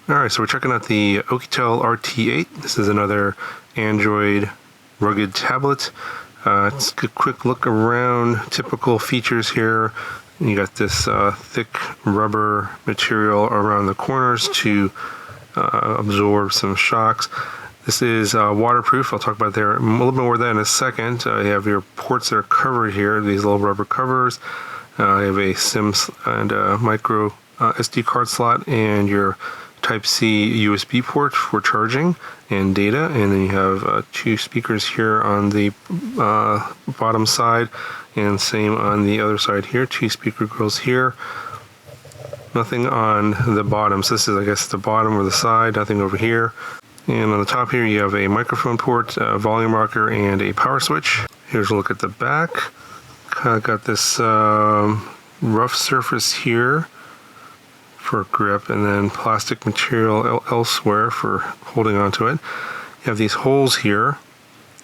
Alright, so we're checking out the Oukitel RT8. This is another Android rugged tablet. Let's get a quick look around. Typical features here. You got this thick rubber material around the corners to absorb some shocks. This is waterproof. I'll talk about there a little bit more of that in a second. You have your ports that are covered here, these little rubber covers. You have a SIM and a micro SD card slot and your Type-C USB port for charging and data, and then you have two speakers here on the bottom side, and same on the other side here, two speaker grills here. Nothing on the bottom, so this is, I guess, the bottom or the side, nothing over here. And on the top here you have a microphone port, a volume rocker, and a power switch. Here's a look at the back. Kind of got this rough surface here for grip, and then plastic material elsewhere for holding onto it. You have these holes here,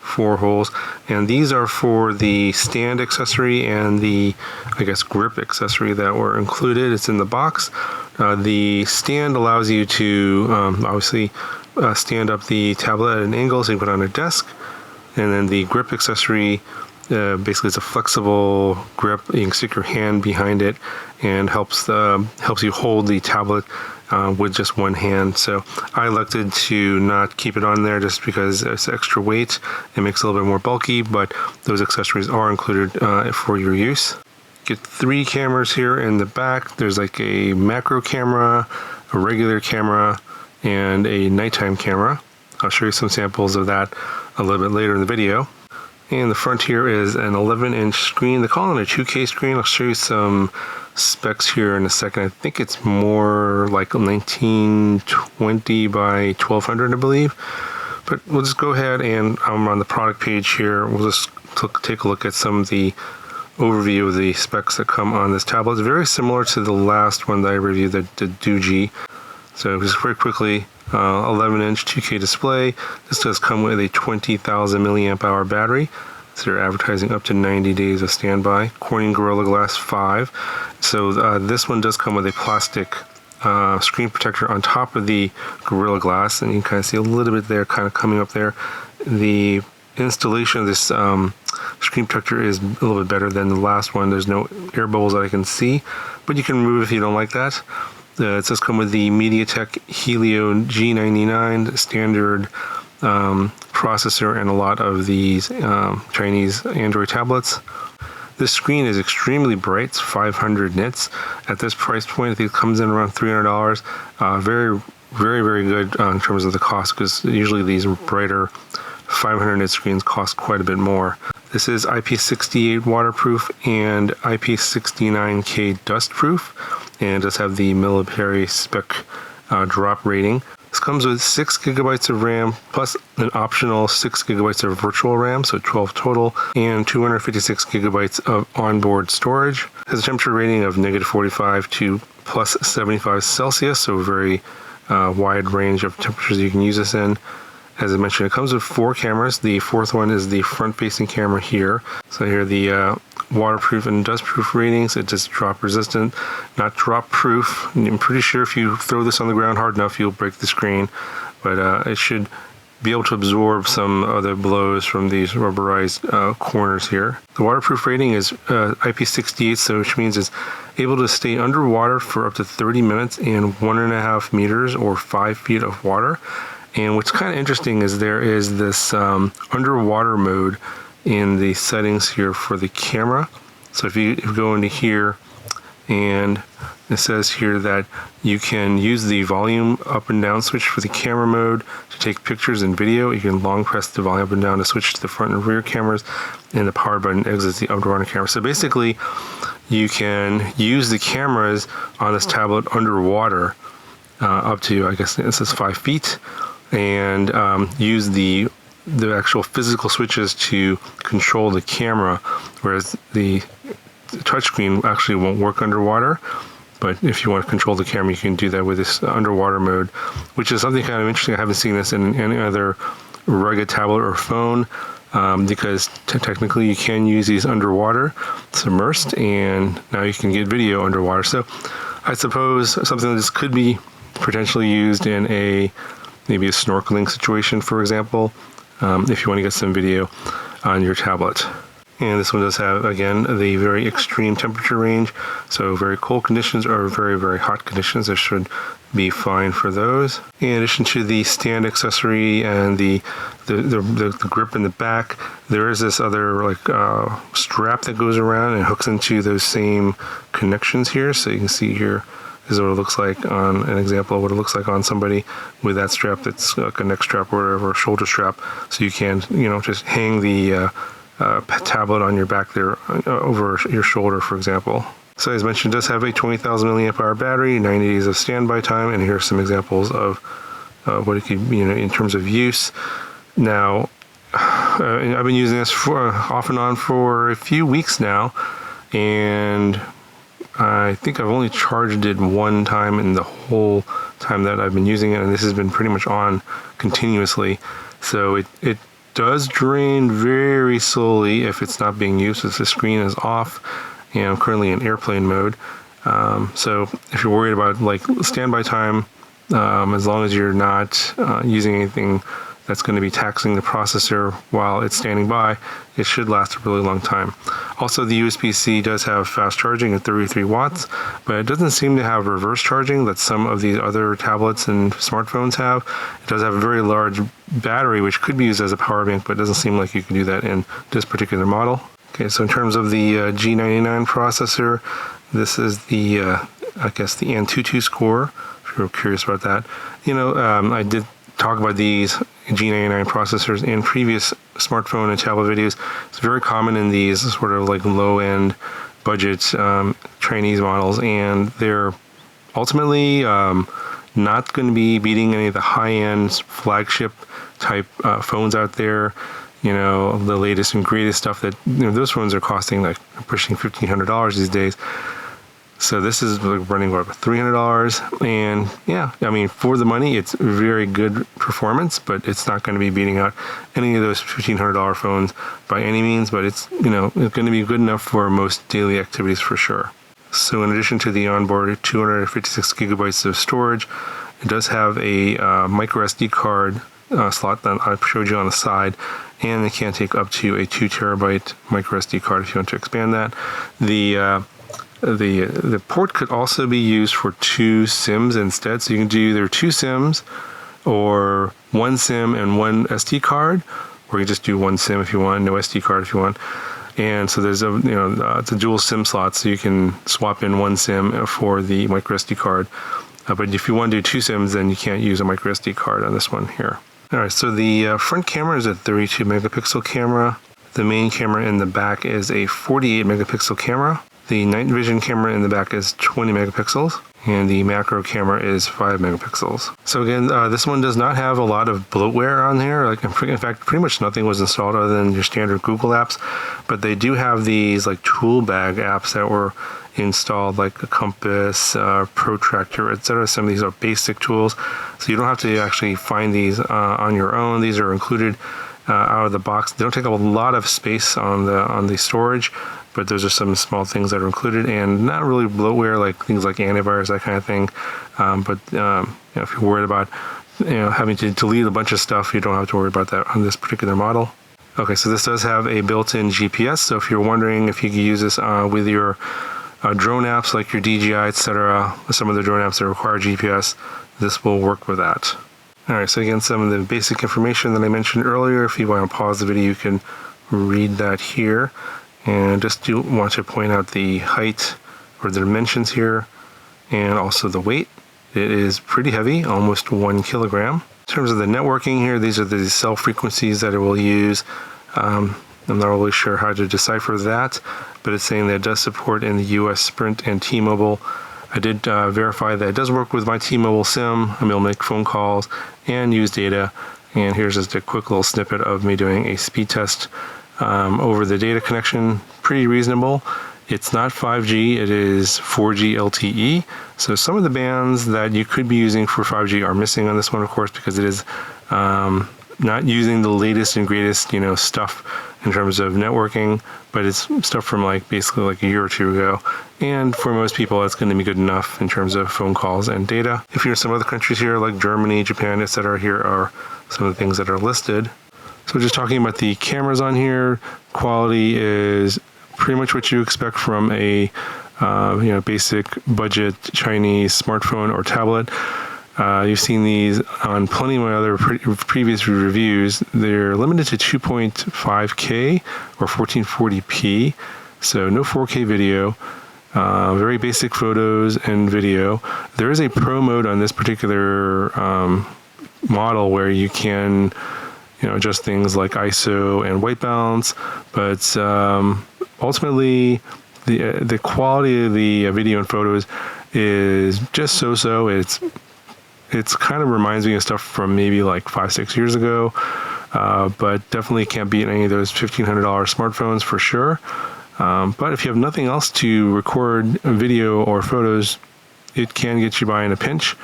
4 holes, and these are for the stand accessory and the, I guess, grip accessory that were included. It's in the box. The stand allows you to obviously stand up the tablet at an angle so you can put it on a desk, and then the grip accessory basically it's a flexible grip. You can stick your hand behind it and helps you hold the tablet with just one hand. So I elected to not keep it on there just because it's extra weight. It makes it a little bit more bulky, but those accessories are included for your use. Get 3 cameras here in the back. There's like a macro camera, a regular camera, and a nighttime camera. I'll show you some samples of that a little bit later in the video. And the front here is an 11-inch screen. They call it a 2K screen. I'll show you some specs here in a second. I think it's more like 1920 by 1200, I believe. But we'll just go ahead, and I'm on the product page here. We'll just take a look at some of the overview of the specs that come on this tablet. It's very similar to the last one that I reviewed, the Doogee. So just very quickly, 11-inch 2K display. This does come with a 20,000 milliamp hour battery. So they're advertising up to 90 days of standby. Corning Gorilla Glass 5. So this one does come with a plastic screen protector on top of the Gorilla Glass, and you can kind of see a little bit there, kind of coming up there. The installation of this screen protector is a little bit better than the last one. There's no air bubbles that I can see, but you can remove if you don't like that. It does come with the MediaTek Helio G99 standard processor and a lot of these Chinese Android tablets. This screen is extremely bright. It's 500 nits. At this price point, I think it comes in around $300. Very, very, very good in terms of the cost, because usually these brighter 500 nit screens cost quite a bit more. This is IP68 waterproof and IP69K dustproof, and does have the military spec drop rating. This comes with 6 gigabytes of RAM plus an optional 6 gigabytes of virtual RAM, so 12 total, and 256 gigabytes of onboard storage. It has a temperature rating of -45 to plus 75 Celsius, so a very wide range of temperatures you can use this in. As I mentioned, it comes with 4 cameras. The 4th one is the front-facing camera here. So here are the waterproof and dustproof ratings. It is drop resistant, not drop proof. I'm pretty sure if you throw this on the ground hard enough, you'll break the screen. But it should be able to absorb some other blows from these rubberized corners here. The waterproof rating is IP68, so which means it's able to stay underwater for up to 30 minutes in 1.5 meters or 5 feet of water. And what's kind of interesting is there is this underwater mode in the settings here for the camera. So if you go into here, and it says here that you can use the volume up and down switch for the camera mode to take pictures and video. You can long press the volume up and down to switch to the front and rear cameras, and the power button exits the underwater camera. So basically, you can use the cameras on this tablet underwater up to, I guess it says 5 feet, and use the actual physical switches to control the camera, whereas the touchscreen actually won't work underwater. But if you want to control the camera, you can do that with this underwater mode, which is something kind of interesting. I haven't seen this in any other rugged tablet or phone, because technically you can use these underwater, submersed, and now you can get video underwater. So I suppose something like this could be potentially used in maybe a snorkeling situation, for example, if you want to get some video on your tablet. And this one does have, again, the very extreme temperature range. So very cold conditions or very, very hot conditions. This should be fine for those. In addition to the stand accessory and the grip in the back, there is this other strap that goes around and hooks into those same connections here. So you can see here, this is what it looks like on an example of what it looks like on somebody with that strap that's like a neck strap or whatever, shoulder strap. So you can, just hang the tablet on your back there over your shoulder, for example. So as mentioned, it does have a 20,000 milliamp hour battery, 90 days of standby time, and here's some examples of what it could, in terms of use. Now, I've been using this off and on for a few weeks now, and I think I've only charged it one time in the whole time that I've been using it, and this has been pretty much on continuously. So it does drain very slowly if it's not being used, if the screen is off, and I'm currently in airplane mode. So if you're worried about standby time, as long as you're not using anything that's going to be taxing the processor while it's standing by, it should last a really long time. Also, the USB-C does have fast charging at 33 watts, but it doesn't seem to have reverse charging that some of these other tablets and smartphones have. It does have a very large battery, which could be used as a power bank, but it doesn't seem like you can do that in this particular model. Okay, so in terms of the G99 processor, this is the, I guess, the Antutu score, if you're curious about that. I did talk about these G99 processors in previous smartphone and tablet videos. It's very common in these sort of low-end budget Chinese models, and they're ultimately not going to be beating any of the high-end flagship type phones out there. The latest and greatest stuff that those phones are costing pushing $1,500 these days. So this is running about $300, and yeah, I mean, for the money, it's very good performance, but it's not going to be beating out any of those $1,500 phones by any means. But it's it's going to be good enough for most daily activities for sure. So in addition to the onboard 256 gigabytes of storage, it does have a micro SD card slot that I showed you on the side, and it can take up to a 2 terabyte micro SD card if you want to expand that. The port could also be used for 2 SIMs instead, so you can do either 2 SIMs or 1 SIM and 1 SD card, or you just do 1 SIM if you want, no SD card if you want. And so there's it's a dual SIM slot, so you can swap in 1 SIM for the micro SD card. But if you want to do 2 SIMs, then you can't use a micro SD card on this one here. All right, so the front camera is a 32 megapixel camera. The main camera in the back is a 48 megapixel camera. The night vision camera in the back is 20 megapixels, and the macro camera is 5 megapixels. So again, this one does not have a lot of bloatware on here. In fact, pretty much nothing was installed other than your standard Google apps. But they do have these tool bag apps that were installed, like a compass, protractor, etc. Some of these are basic tools, so you don't have to actually find these on your own. These are included out of the box. They don't take up a lot of space on the storage, but those are some small things that are included, and not really bloatware like things like antivirus, that kind of thing. But if you're worried about having to delete a bunch of stuff, you don't have to worry about that on this particular model. Okay, so this does have a built-in GPS. So if you're wondering if you can use this with your drone apps like your DJI, etc., some of the drone apps that require GPS, this will work with that. All right, so again, some of the basic information that I mentioned earlier. If you want to pause the video, you can read that here. And just do want to point out the height or the dimensions here, and also the weight. It is pretty heavy, almost 1 kilogram. In terms of the networking here, these are the cell frequencies that it will use. I'm not really sure how to decipher that, but it's saying that it does support in the US Sprint and T-Mobile. I did verify that it does work with my T-Mobile SIM. I'm able to make phone calls and use data. And here's just a quick little snippet of me doing a speed test over the data connection. Pretty reasonable. It's not 5G, it is 4G LTE. So some of the bands that you could be using for 5G are missing on this one, of course, because it is not using the latest and greatest, stuff in terms of networking, but it's stuff from like basically like a year or two ago. And for most people, it's going to be good enough in terms of phone calls and data. If you're in some other countries here, like Germany, Japan, etc., here are some of the things that are listed. So just talking about the cameras on here, quality is pretty much what you expect from a basic budget Chinese smartphone or tablet. You've seen these on plenty of my other previous reviews. They're limited to 2.5K or 1440p, so no 4K video. Very basic photos and video. There is a pro mode on this particular model where you can adjust things like ISO and white balance, but ultimately the quality of the video and photos is just so-so. It's kind of reminds me of stuff from maybe like 5-6 years ago, but definitely can't beat any of those $1,500 smartphones for sure. But if you have nothing else to record video or photos, it can get you by in a pinch.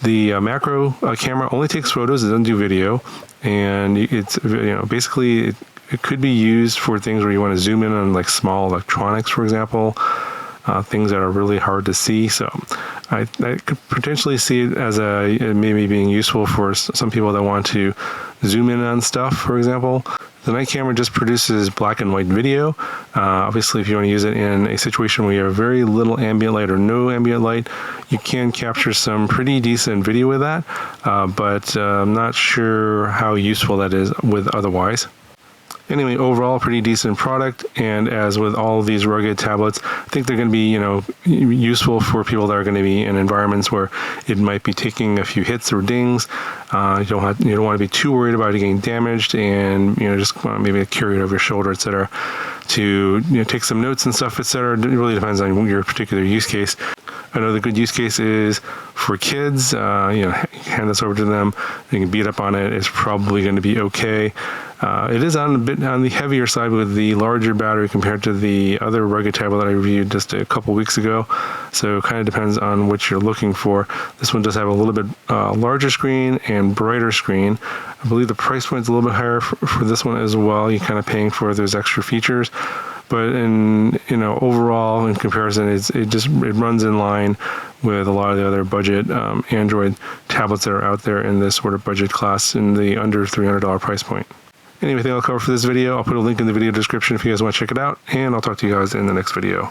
The macro camera only takes photos, it doesn't do video, and it's basically it could be used for things where you want to zoom in on like small electronics, for example, things that are really hard to see. So I could potentially see it as maybe being useful for some people that want to zoom in on stuff, for example. The night camera just produces black and white video. Obviously, if you want to use it in a situation where you have very little ambient light or no ambient light, you can capture some pretty decent video with that, but I'm not sure how useful that is with otherwise. Anyway, overall, pretty decent product, and as with all of these rugged tablets, I think they're going to be, useful for people that are going to be in environments where it might be taking a few hits or dings. You don't want to be too worried about it getting damaged, and just want to maybe carry it over your shoulder, etc. To take some notes and stuff, etc. It really depends on your particular use case. Another good use case is for kids. Hand this over to them. They can beat up on it. It's probably going to be okay. It is a bit on the heavier side with the larger battery compared to the other rugged tablet that I reviewed just a couple weeks ago. So it kind of depends on what you're looking for. This one does have a little bit larger screen and brighter screen. I believe the price point is a little bit higher for this one as well. You're kind of paying for those extra features. But overall, in comparison, it runs in line with a lot of the other budget Android tablets that are out there in this sort of budget class in the under $300 price point. Anyway, I think I'll cover for this video. I'll put a link in the video description if you guys want to check it out, and I'll talk to you guys in the next video.